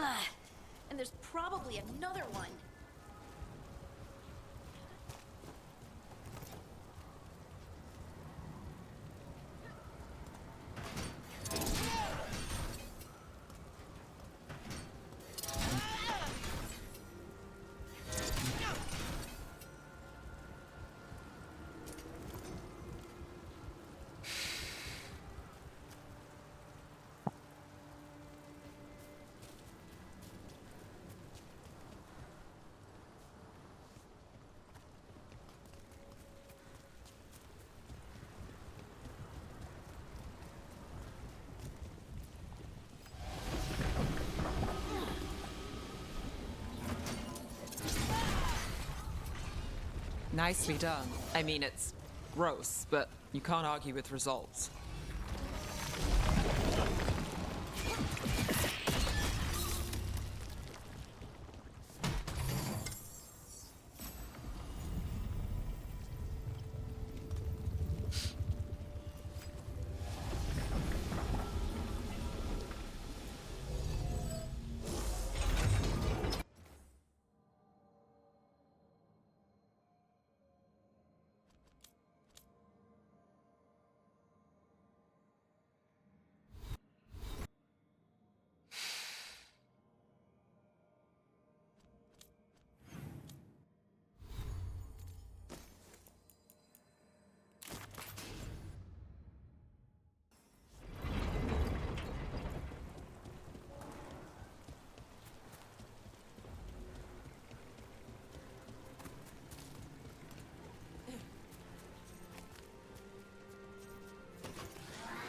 Ugh. And there's probably another one. Nicely done. I mean, it's gross, but you can't argue with results.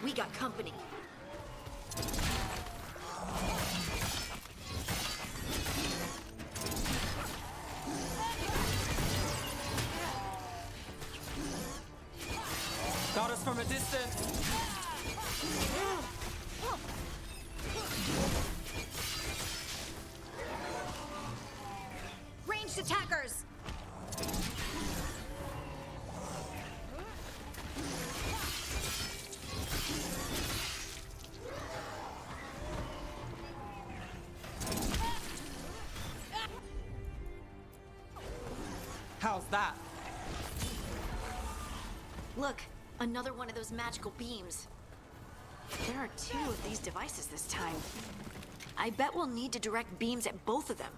We got company. Got us from a distance! Ranged attackers! How's that? Look, another one of those magical beams. There are 2 of these devices this time. I bet we'll need to direct beams at both of them.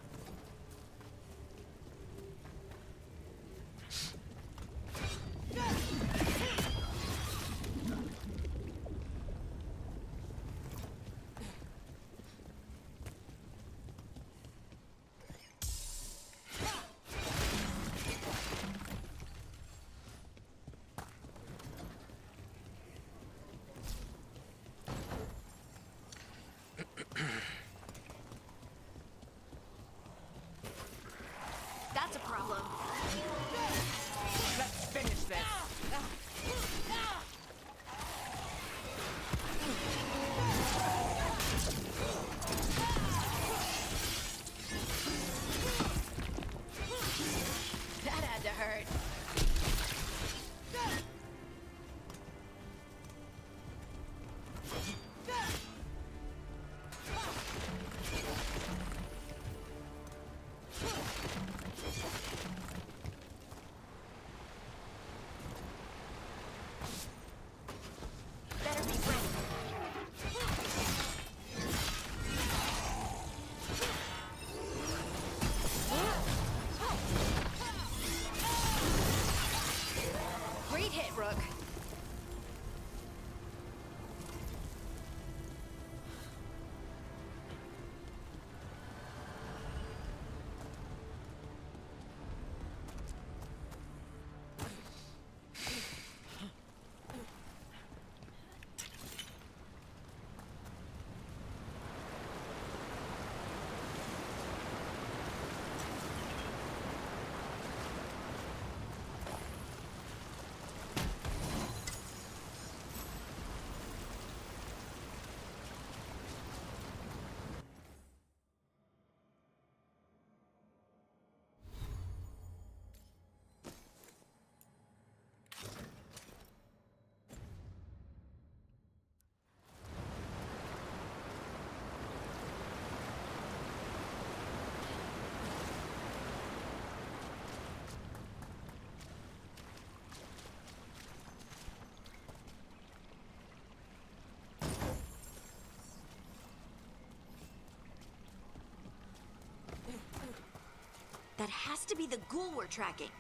That has to be the ghoul we're tracking.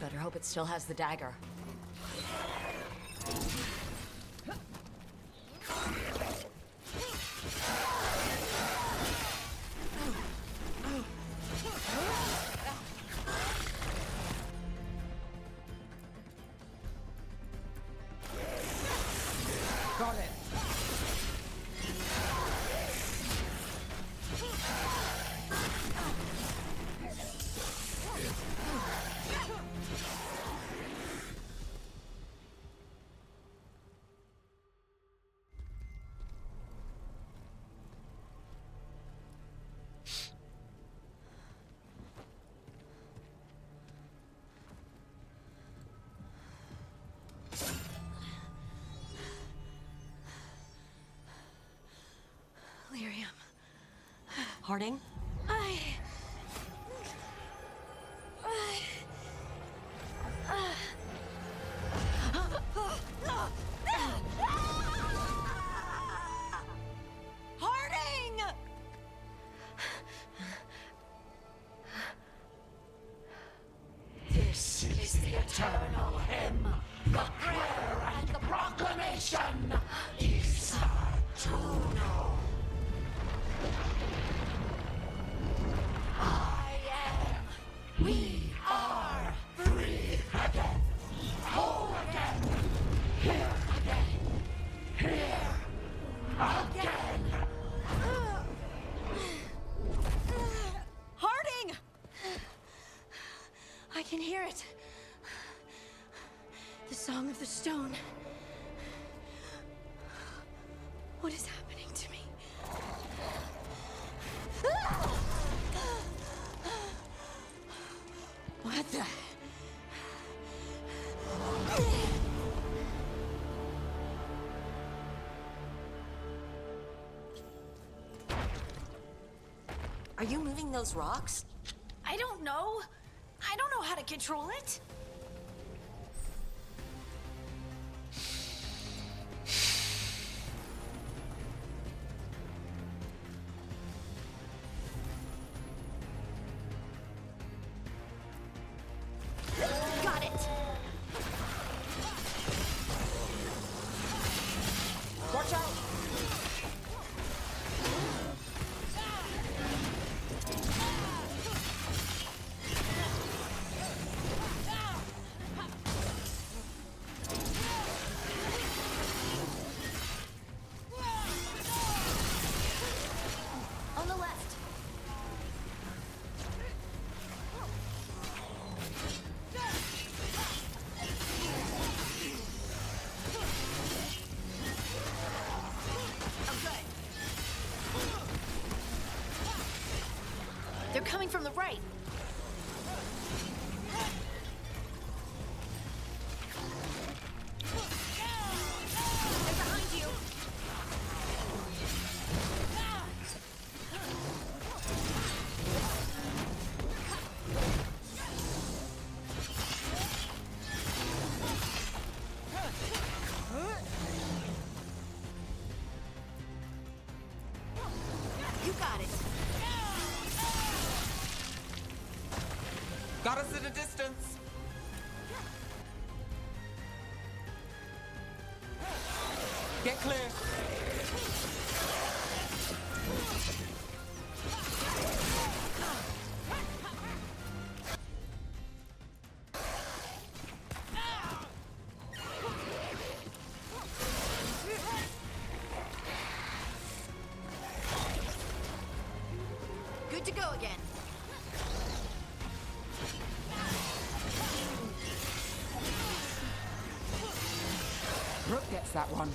Better hope it still has the dagger. Got it. Lyrium. Harding? Harding! This is the eternal hymn, the prayer and the proclamation. Isatuno. I am. We are free again. Whole again. Here again. Here again. Harding! I can hear it. The Song of the Stone. What is happening to me? What the? Are you moving those rocks? I don't know. I don't know how to control it. Got it. Watch out! On the left. I'm good. They're coming from the right. They're behind you. You got it. Got us at a distance. Get clear. Good to go again. Brooke gets that one.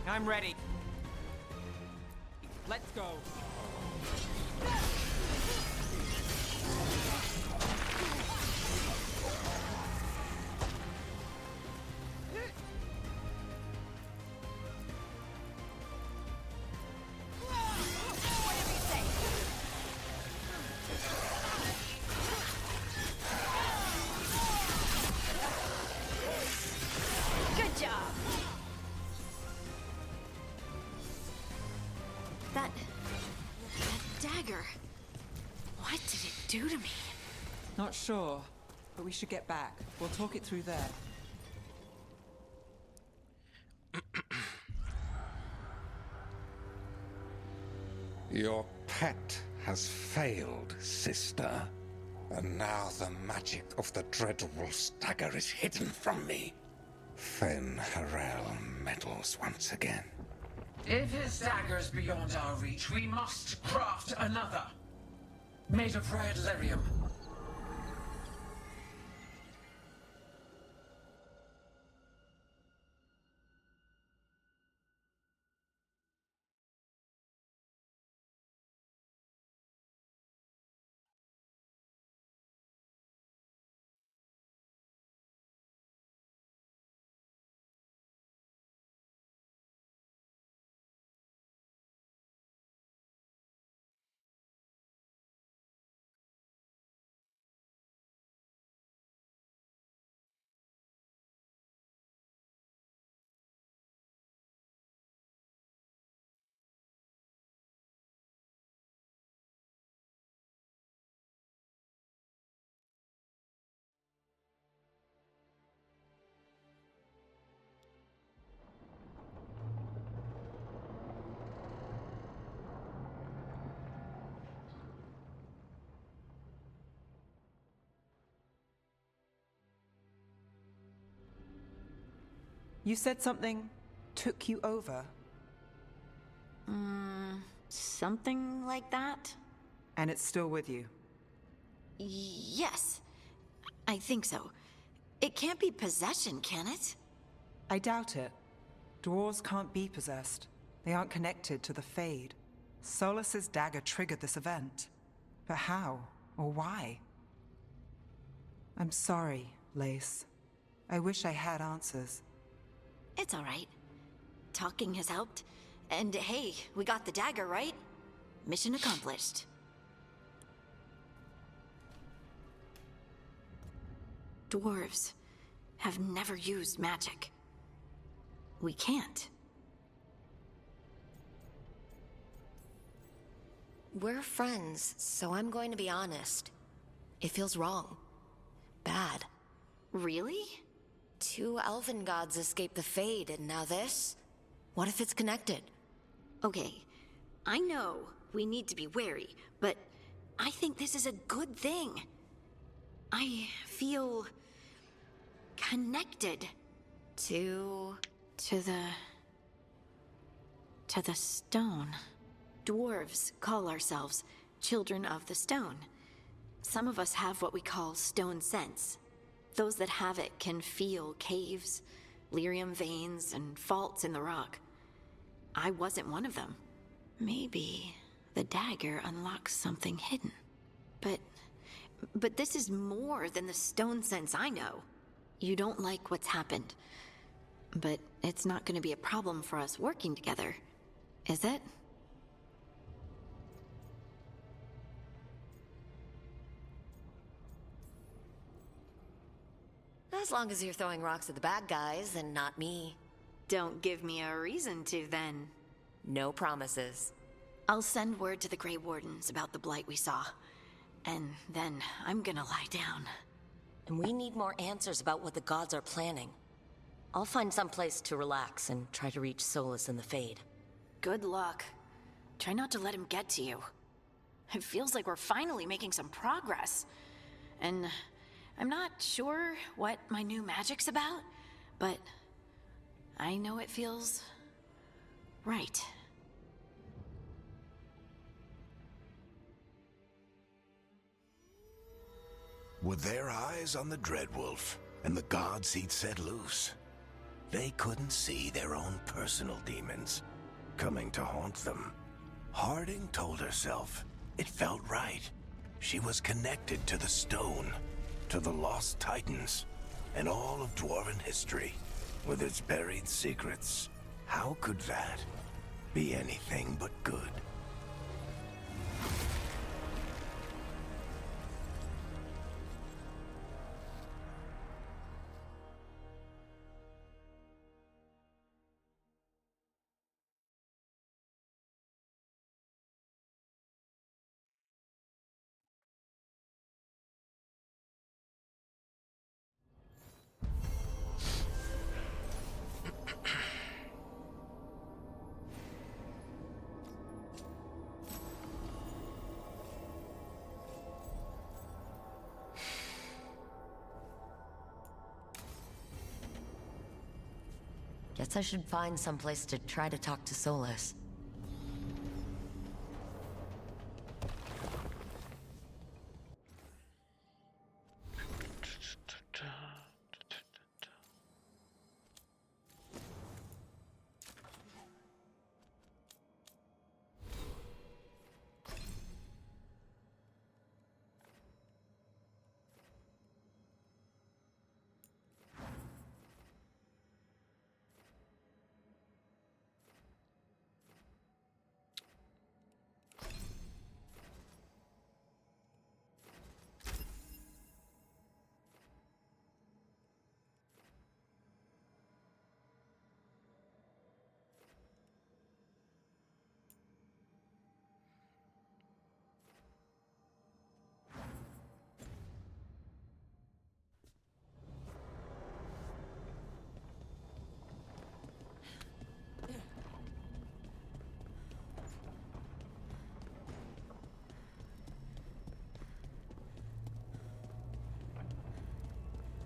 I'm ready. Let's go. Whatever you say. What did it do to me? Not sure, but we should get back. We'll talk it through there. Your pet has failed, sister. And now the magic of the Dreadwolf's dagger is hidden from me. Fen Harel meddles once again. If his dagger's beyond our reach, we must craft another. Made of red lyrium. You said something took you over, Something like that? and it's still with you. Yes. I think so. It can't be possession, can it? I doubt it. Dwarves can't be possessed. They aren't connected to the Fade. Solus's dagger triggered this event. But how? Or why? I'm sorry, Lace. I wish I had answers. It's all right. Talking has helped. And hey, we got the dagger, right? Mission accomplished. Dwarves have never used magic. We can't. We're friends, so I'm going to be honest. It feels wrong. Bad. Really? 2 elven gods escaped the Fade, and now this? What if it's connected? Okay, I know we need to be wary, but I think this is a good thing. I feel connected to the stone. Dwarves call ourselves children of the stone. Some of us have what we call stone sense. Those that have it can feel caves, lyrium veins, and faults in the rock. I wasn't one of them. Maybe the dagger unlocks something hidden. But this is more than the stone sense I know. You don't like what's happened. But it's not going to be a problem for us working together, is it? As long as you're throwing rocks at the bad guys and not me. Don't give me a reason to, then. No promises. I'll send word to the Grey Wardens about the blight we saw. And then I'm gonna lie down. And we need more answers about what the gods are planning. I'll find some place to relax and try to reach Solus in the Fade. Good luck. Try not to let him get to you. It feels like we're finally making some progress. And I'm not sure what my new magic's about, but I know it feels right. Were their eyes on the Dreadwolf and the gods he'd set loose? They couldn't see their own personal demons coming to haunt them. Harding told herself it felt right. She was connected to the stone, to the lost titans, and all of Dwarven history, with its buried secrets. How could that be anything but good? Guess I should find someplace to try to talk to Solus.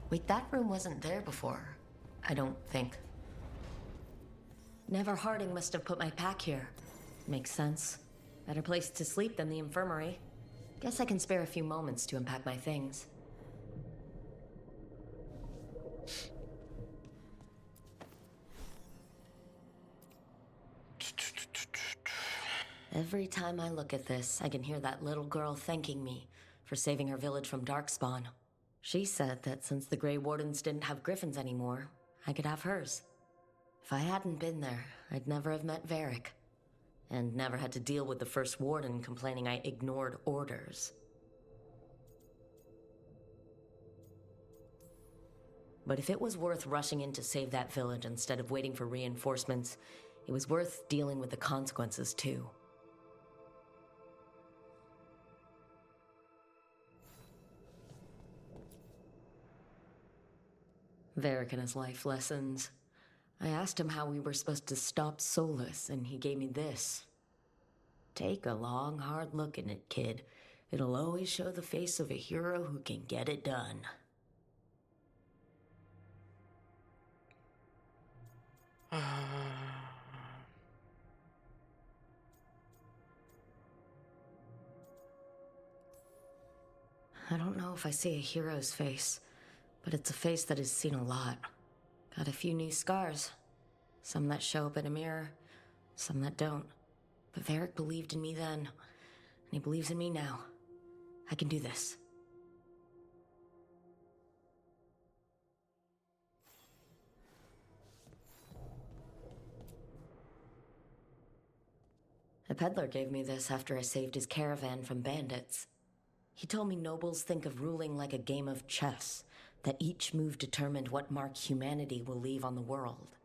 Wait, that room wasn't there before. I don't think. Never Harding must have put my pack here. Makes sense. Better place to sleep than the infirmary. Guess I can spare a few moments to unpack my things. Every time I look at this, I can hear that little girl thanking me for saving her village from Darkspawn. She said that since the Grey Wardens didn't have griffins anymore, I could have hers. If I hadn't been there, I'd never have met Varric. And never had to deal with the First Warden complaining I ignored orders. But if it was worth rushing in to save that village instead of waiting for reinforcements, it was worth dealing with the consequences too. Varric and his life lessons. I asked him how we were supposed to stop Solus, and he gave me this. Take a long, hard look at it, kid. It'll always show the face of a hero who can get it done. I don't know if I see a hero's face, but it's a face that has seen a lot. Got a few new scars. Some that show up in a mirror, some that don't. But Varric believed in me then, and he believes in me now. I can do this. A peddler gave me this after I saved his caravan from bandits. He told me nobles think of ruling like a game of chess, that each move determined what mark humanity will leave on the world.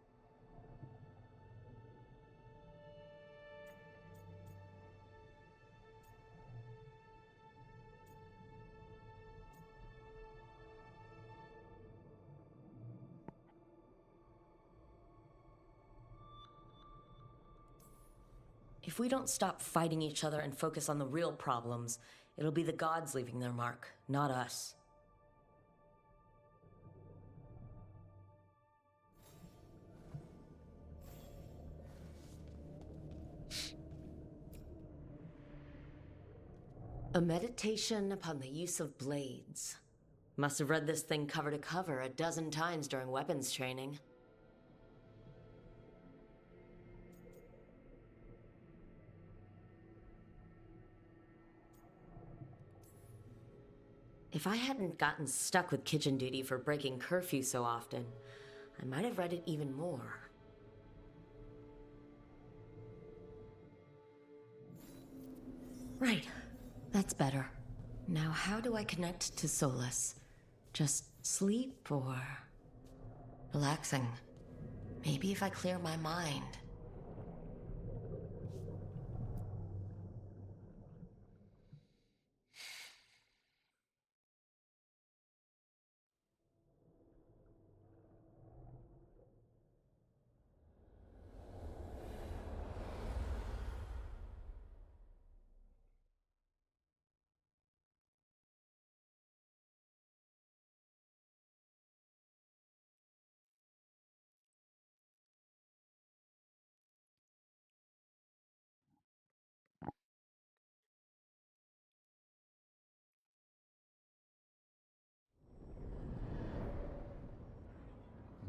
If we don't stop fighting each other and focus on the real problems, it'll be the gods leaving their mark, not us. A meditation upon the use of blades. Must have read this thing cover to cover a dozen times during weapons training. If I hadn't gotten stuck with kitchen duty for breaking curfew so often, I might have read it even more. Right. That's better. Now how do I connect to Solus? Just sleep or relaxing? Maybe if I clear my mind.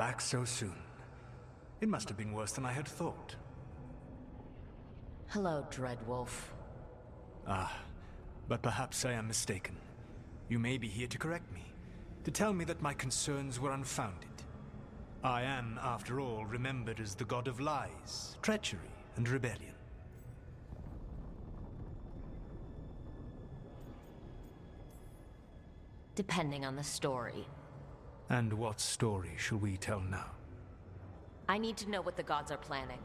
back so soon. It must have been worse than I had thought. Hello, Dreadwolf. Ah, but perhaps I am mistaken. You may be here to correct me, to tell me that my concerns were unfounded. I am, after all, remembered as the god of lies, treachery, and rebellion. Depending on the story. And what story shall we tell now? I need to know what the gods are planning.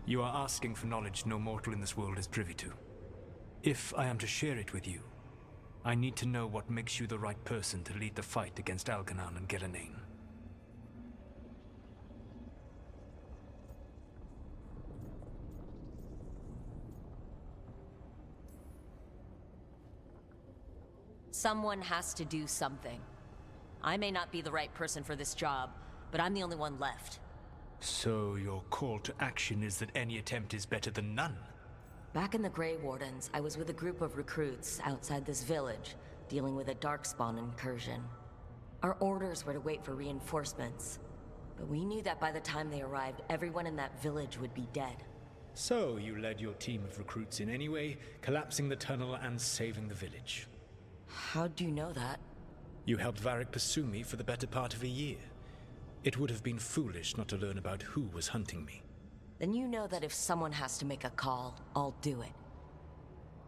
You are asking for knowledge no mortal in this world is privy to. If I am to share it with you, I need to know what makes you the right person to lead the fight against Algernon and Gillenane. Someone has to do something. I may not be the right person for this job, but I'm the only one left. So your call to action is that any attempt is better than none? Back in the Grey Wardens, I was with a group of recruits outside this village, dealing with a Darkspawn incursion. Our orders were to wait for reinforcements, but we knew that by the time they arrived, everyone in that village would be dead. So you led your team of recruits in any way, collapsing the tunnel and saving the village. How'd you know that? You helped Varric pursue me for the better part of a year. It would have been foolish not to learn about who was hunting me. Then you know that if someone has to make a call, I'll do it.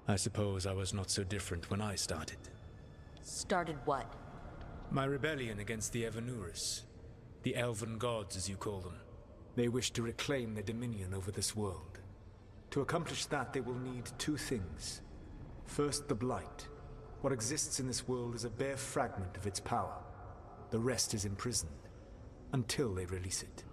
I suppose I was not so different when I started. Started what? My rebellion against the Evanuris. The Elven Gods, as you call them. They wish to reclaim their dominion over this world. To accomplish that, they will need two things. First, the Blight. What exists in this world is a bare fragment of its power. The rest is imprisoned, until they release it.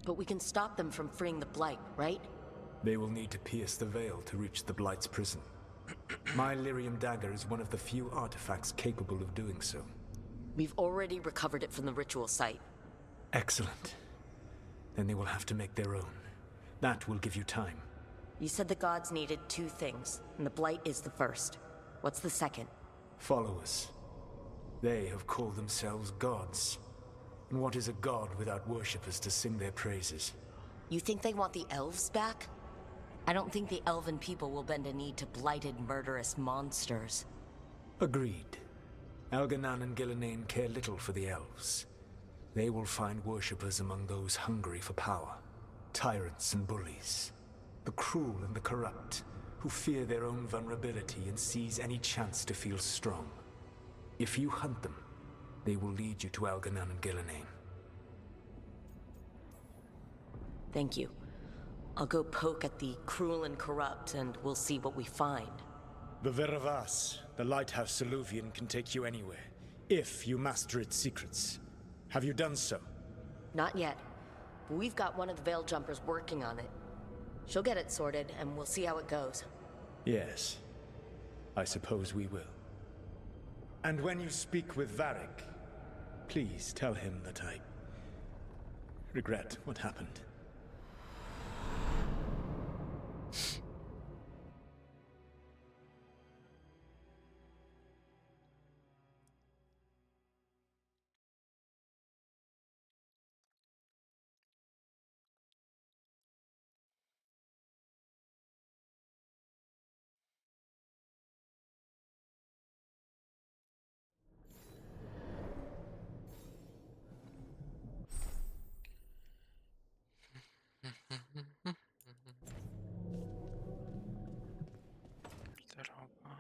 But we can stop them from freeing the Blight, right? They will need to pierce the veil to reach the Blight's prison. My Lyrium dagger is one of the few artifacts capable of doing so. We've already recovered it from the ritual site. Excellent. Then they will have to make their own. That will give you time. You said the gods needed two things, and the Blight is the first. What's the second? Followers. They have called themselves gods. And what is a god without worshippers to sing their praises? You think they want the elves back? I don't think the elven people will bend a knee to blighted, murderous monsters. Agreed. Algernon and Gillenane care little for the elves. They will find worshippers among those hungry for power. Tyrants and bullies. The cruel and the corrupt, who fear their own vulnerability and seize any chance to feel strong. If you hunt them, they will lead you to Algernon and Gillenane. Thank you. I'll go poke at the cruel and corrupt, and we'll see what we find. The Veravas, the lighthouse Soluvian, can take you anywhere, if you master its secrets. Have you done so? Not yet. But we've got one of the Veil Jumpers working on it. She'll get it sorted, and we'll see how it goes. Yes. I suppose we will. And when you speak with Varric, please tell him that I regret what happened. Garderoba.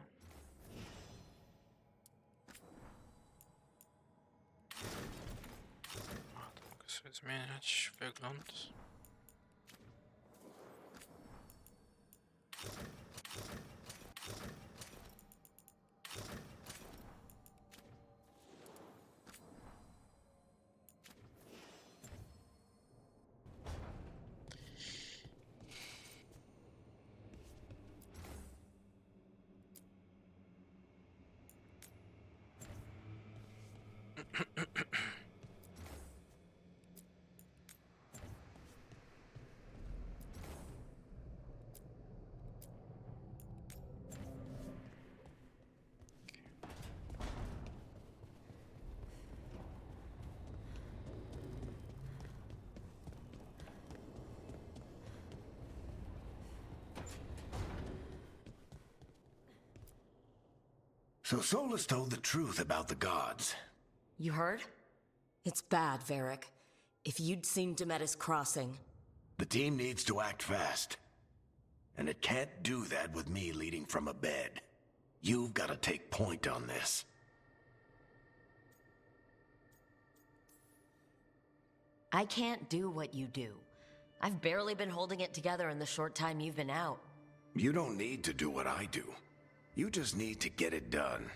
A, to mogę sobie zmieniać wygląd. So Solus told the truth about the gods. You heard? It's bad, Varric. If you'd seen Demetis crossing... The team needs to act fast. And it can't do that with me leading from a bed. You've got to take point on this. I can't do what you do. I've barely been holding it together in the short time you've been out. You don't need to do what I do. You just need to get it done.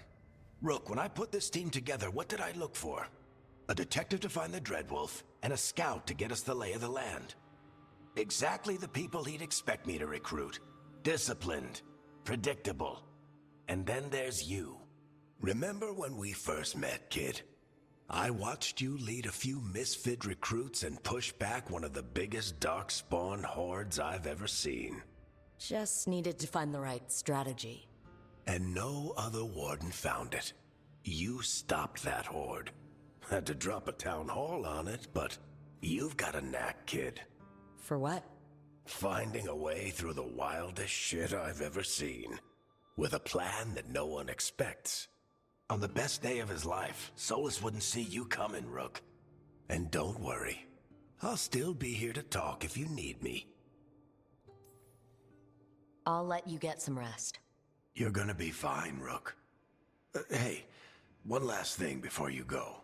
Rook, when I put this team together, what did I look for? A detective to find the Dreadwolf, and a scout to get us the lay of the land. Exactly the people he'd expect me to recruit. Disciplined, predictable. And then there's you. Remember when we first met, kid? I watched you lead a few misfit recruits and push back one of the biggest darkspawn hordes I've ever seen. Just needed to find the right strategy. And no other warden found it. You stopped that horde. Had to drop a town hall on it, but you've got a knack, kid. For what? Finding a way through the wildest shit I've ever seen. With a plan that no one expects. On the best day of his life, Solus wouldn't see you coming, Rook. And don't worry. I'll still be here to talk if you need me. I'll let you get some rest. You're gonna be fine, Rook. Hey, one last thing before you go.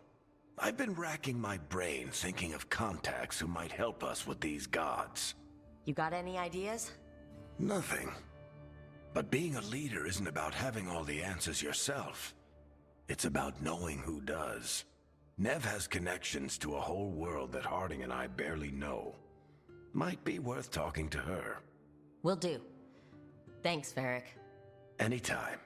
I've been racking my brain thinking of contacts who might help us with these gods. You got any ideas? Nothing. But being a leader isn't about having all the answers yourself. It's about knowing who does. Nev has connections to a whole world that Harding and I barely know. Might be worth talking to her. Will do. Thanks, Varric. Anytime.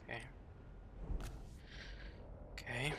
Okay. Okay.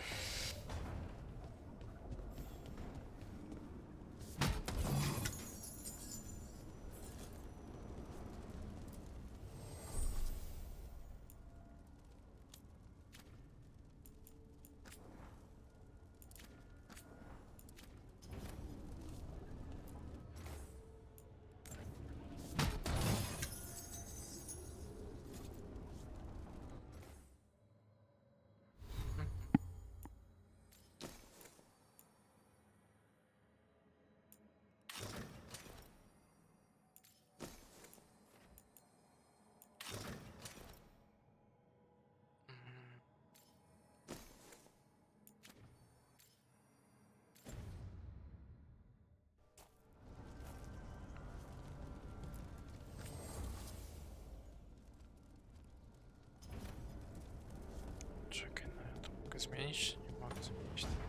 Czekaj, no ja to mogę zmienić, nie mogę zmienić tego.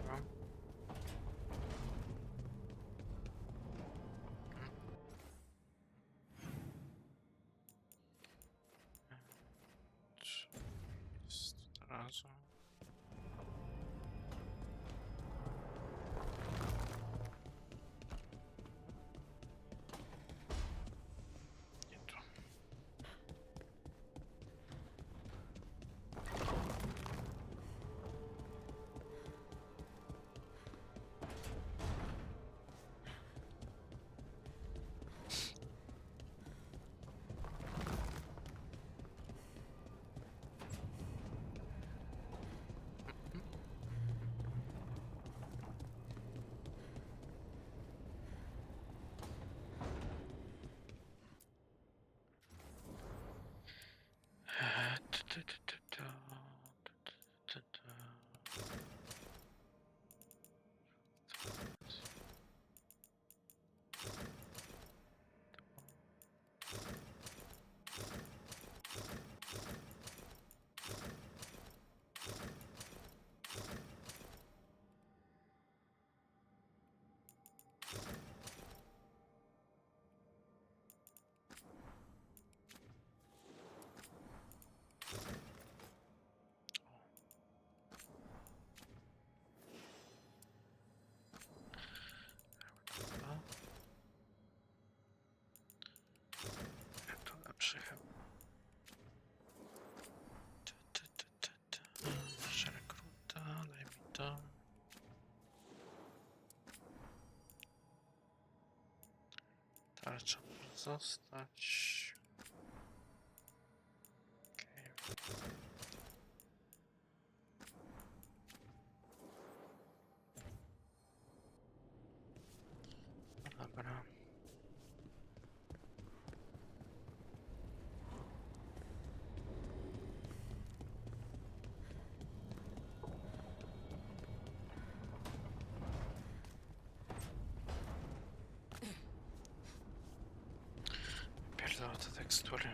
Jest od razu. Nie tu. Trzeba zostać. Okej. No dobra. Pierdolę te tekstury.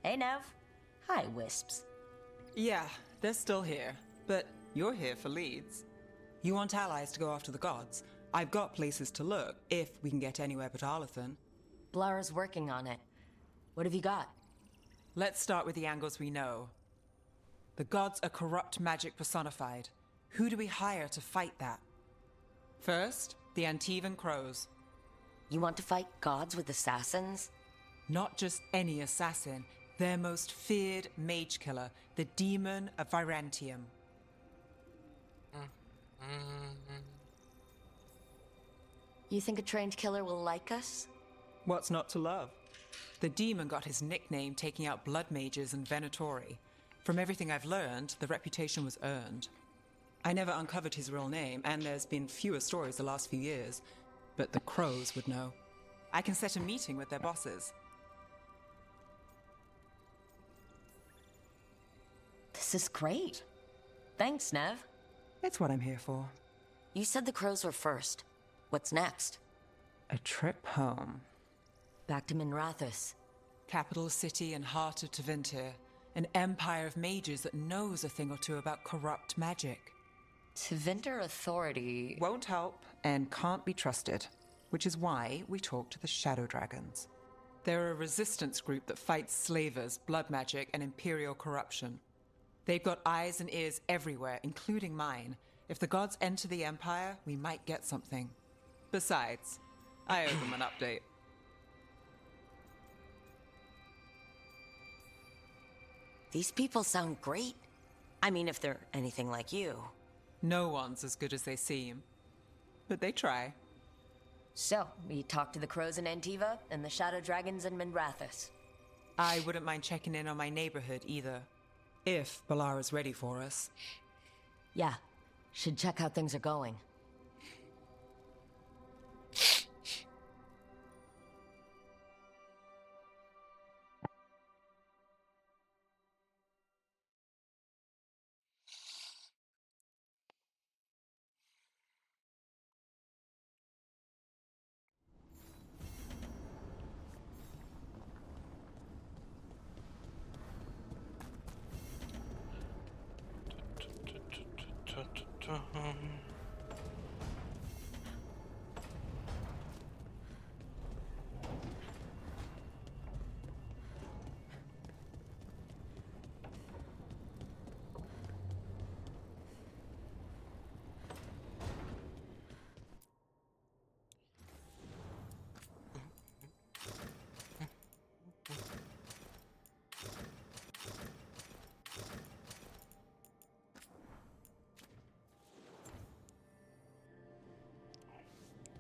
Hey, Nev. Hi, Wisps. Yeah, they're still here. But you're here for leads. You want allies to go after the gods? I've got places to look, if we can get anywhere but Arlathan. Blara's working on it. What have you got? Let's start with the angles we know. The gods are corrupt magic personified. Who do we hire to fight that? First, the Antivan Crows. You want to fight gods with assassins? Not just any assassin, their most feared mage killer, the Demon of Virantium. You think a trained killer will like us? What's not to love? The demon got his nickname taking out blood mages and Venatori. From everything I've learned, the reputation was earned. I never uncovered his real name, and there's been fewer stories the last few years, but the Crows would know. I can set a meeting with their bosses. This is great. Thanks, Nev. It's what I'm here for. You said the Crows were first. What's next? A trip home. Back to Minrathous. Capital city and heart of Tevinter. An empire of mages that knows a thing or two about corrupt magic. Tevinter authority... Won't help and can't be trusted. Which is why we talk to the Shadow Dragons. They're a resistance group that fights slavers, blood magic, and imperial corruption. They've got eyes and ears everywhere, including mine. If the gods enter the Empire, we might get something. Besides, I owe them an update. These people sound great. I mean, if they're anything like you. No one's as good as they seem. But they try. So, we talked to the Crows in Antiva and the Shadow Dragons in Minrathous. I wouldn't mind checking in on my neighborhood either. If Balara's ready for us. Yeah, should check how things are going.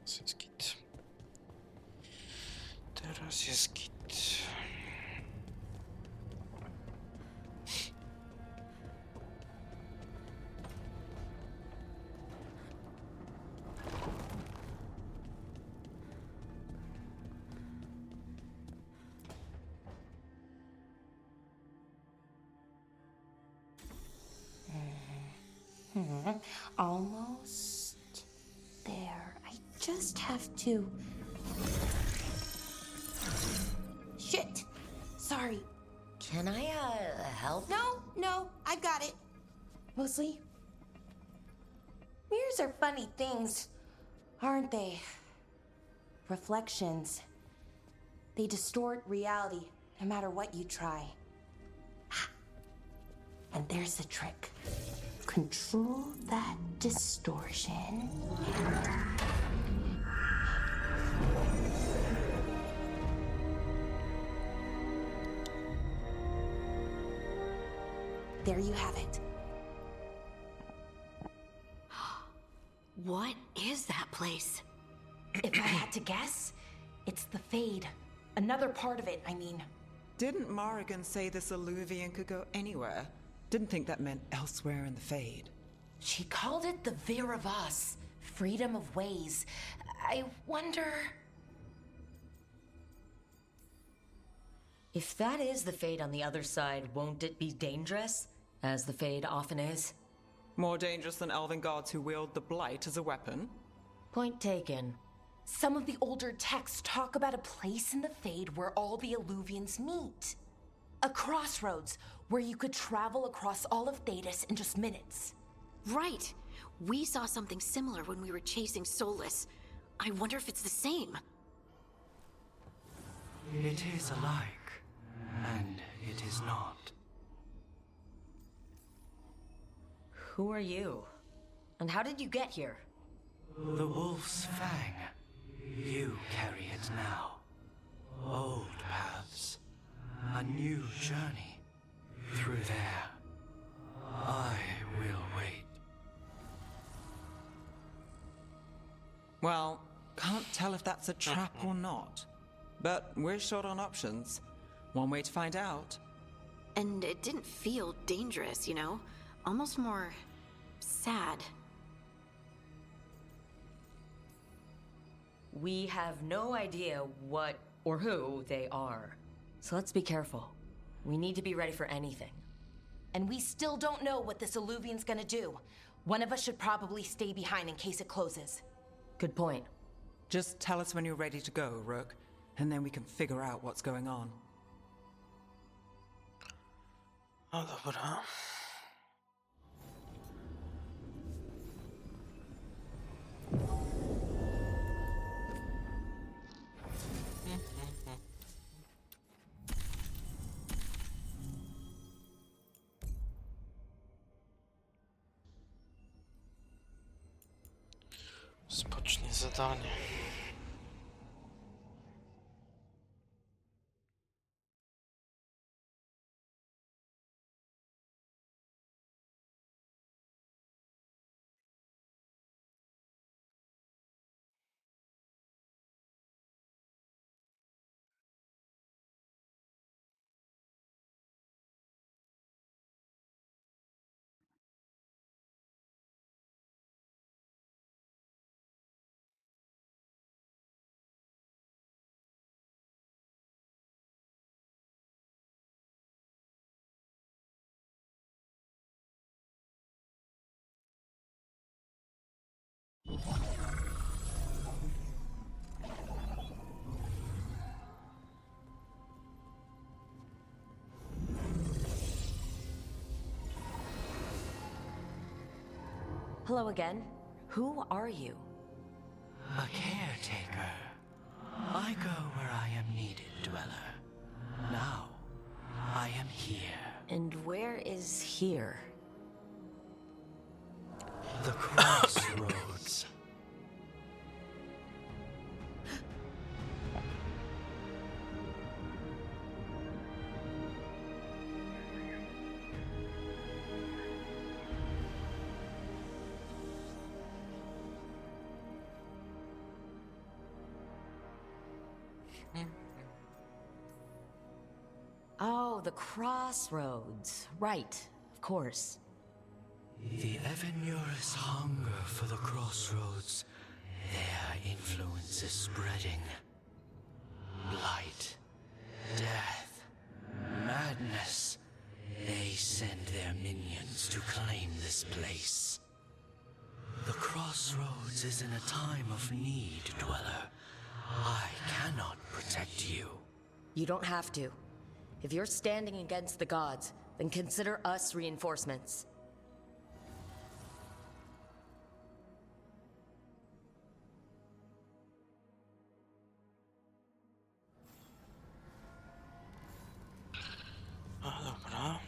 Jest git. Teraz jest git. Almost there. I just have to... Shit! Sorry. Can I, help? No, I've got it. Mostly, mirrors are funny things, aren't they? Reflections. They distort reality, no matter what you try. And there's the trick. Control that distortion. There you have it. What is that place? If I had to guess, it's the Fade. Another part of it, I mean. Didn't Morrigan say this Illuvian could go anywhere? Didn't think that meant elsewhere in the Fade. She called it the Vir of Us, freedom of ways. I wonder... If that is the Fade on the other side, won't it be dangerous? As the Fade often is. More dangerous than elven gods who wield the Blight as a weapon? Point taken. Some of the older texts talk about a place in the Fade where all the Illuvians meet. A crossroads where you could travel across all of Thedas in just minutes. Right. We saw something similar when we were chasing Solus. I wonder if it's the same. It is alike, and it is not. Who are you? And how did you get here? The Wolf's Fang. You carry it now. Old paths. A new journey. Through there. I will wait. Well, can't tell if that's a trap or not. But we're short on options. One way to find out. And it didn't feel dangerous, you know? Almost more... sad. We have no idea what or who they are. So let's be careful. We need to be ready for anything. And we still don't know what this Illuvian's gonna do. One of us should probably stay behind in case it closes. Good point. Just tell us when you're ready to go, Rook, and then we can figure out what's going on. No dobra. Spocznij zadanie. Hello again. Who are you? A caretaker. I go where I am needed, Dweller. Now, I am here. And where is here? The crossroads. Oh, the crossroads. Right, of course. The Evanurus hunger for the crossroads. Their influence is spreading. Blight, death, madness. They send their minions to claim this place. The crossroads is in a time of need, Dweller. I cannot protect you. You don't have to. If you're standing against the gods, then consider us reinforcements. A dobra.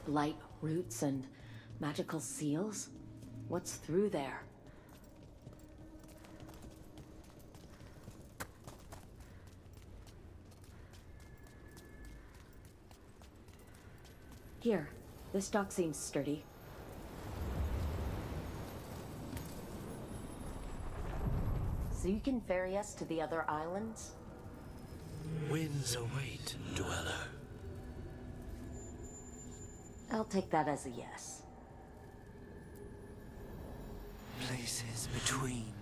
Light roots and magical seals? What's through there? Here, this dock seems sturdy. So you can ferry us to the other islands? Winds await, dweller. I'll take that as a yes. Places between.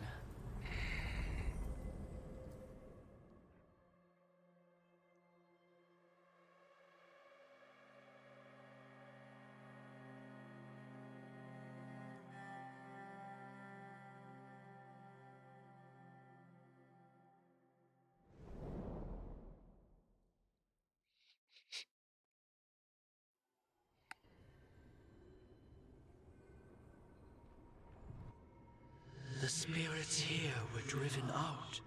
The spirits here were driven out.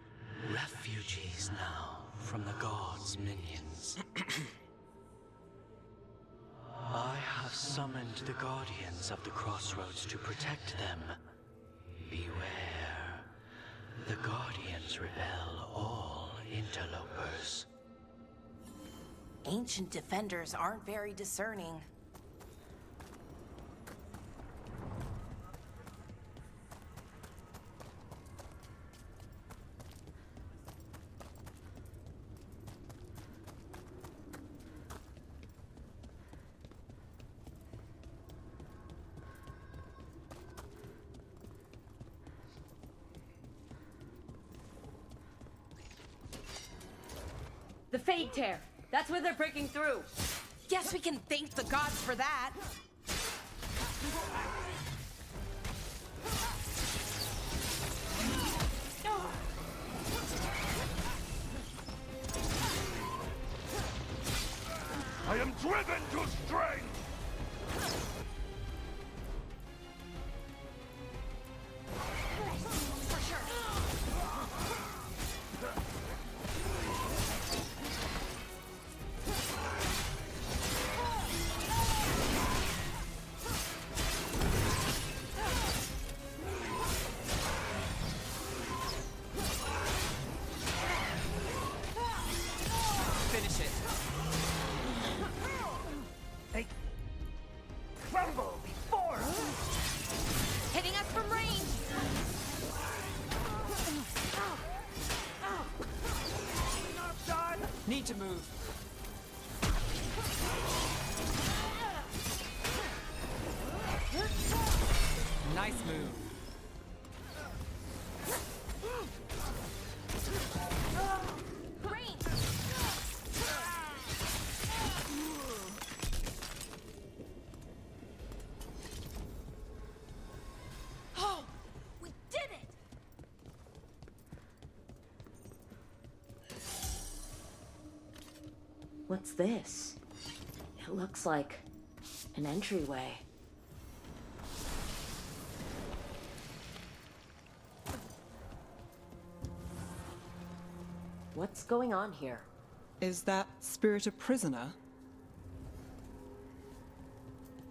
Refugees now from the gods' minions. I have summoned the guardians of the crossroads to protect them. Beware. The guardians repel all interlopers. Ancient defenders aren't very discerning. The Fade Tear! That's where they're breaking through! Guess we can thank the gods for that. I am driven to strength! Finish it. They crumble before us. Hitting us from range. Need to move. Nice move. Range. Oh, we did it! What's this? It looks like an entryway. What's going on here? Is that spirit a prisoner?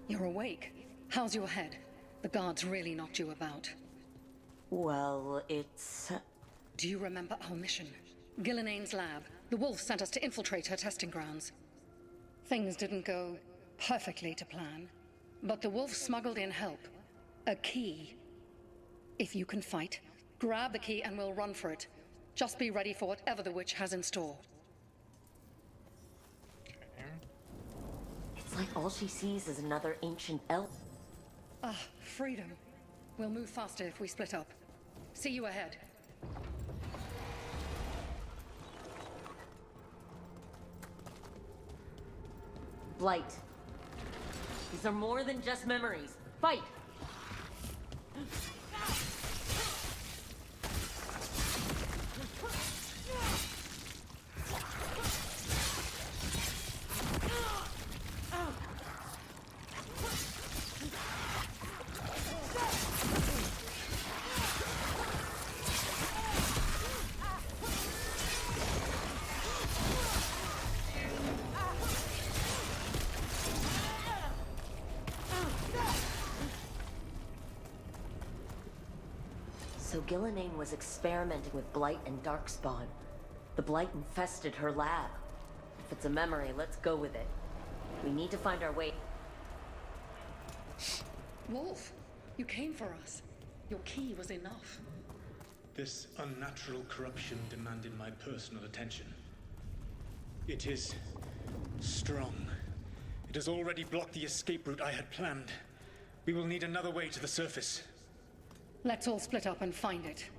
You're awake. How's your head? The guards really knocked you about. Well, it's... Do you remember our mission? Gillenane's lab. The wolf sent us to infiltrate her testing grounds. Things didn't go perfectly to plan, but the wolf smuggled in help. A key. If you can fight, grab the key and we'll run for it. Just be ready for whatever the witch has in store. It's like all she sees is another ancient elf. Ah, freedom. We'll move faster if we split up. See you ahead. Blight. These are more than just memories. Fight! So Gillenane was experimenting with Blight and Darkspawn. The Blight infested her lab. If it's a memory, let's go with it. We need to find our way. Wolf, you came for us. Your key was enough. This unnatural corruption demanded my personal attention. It is strong. It has already blocked the escape route I had planned. We will need another way to the surface. Let's all split up and find it.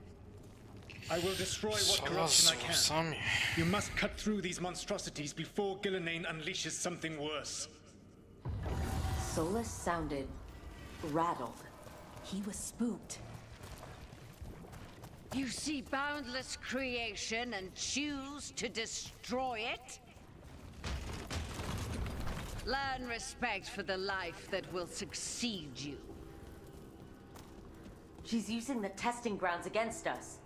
I will destroy what corruption I can. You must cut through these monstrosities before Gillenane unleashes something worse. Solus sounded rattled. He was spooked. You see boundless creation and choose to destroy it? Learn respect for the life that will succeed you. She's using the testing grounds against us.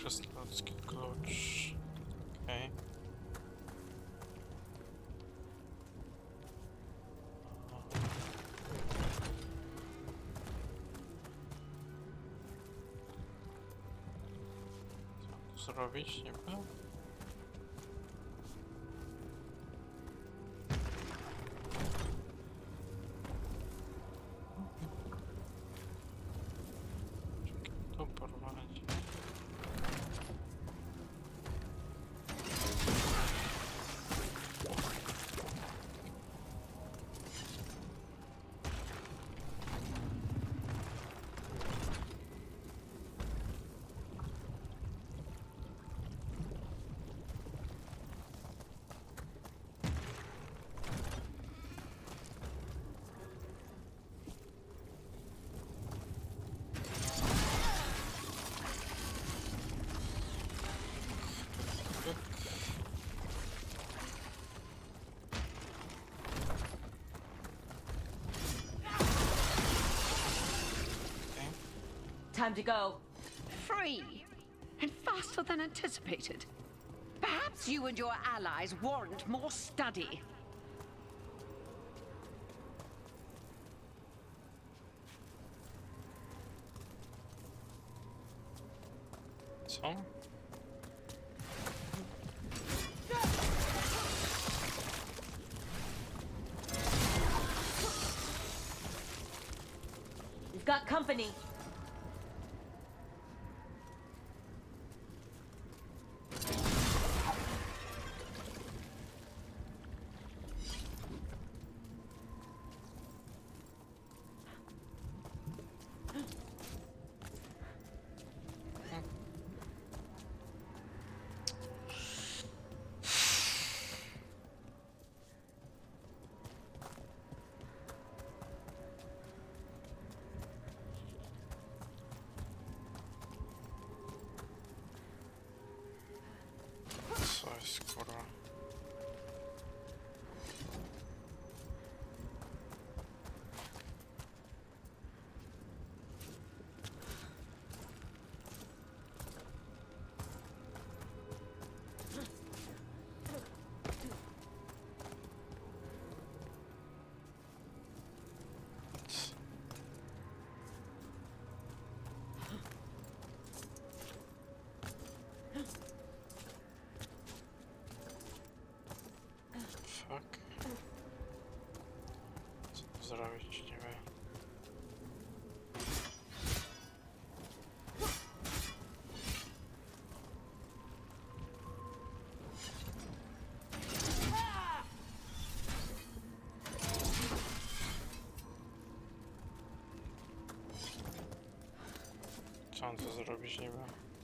Krasnoludzki klucz. Okej. Co tu zrobić? Nie wiem. Tu porwać. Time to go. Free! And faster than anticipated. Perhaps you and your allies warrant more study. Co? We've got company. Co jest, kurwa? Fuck. Co tu zrobić? Nie wiem. Co on to zrobić? Nie wiem.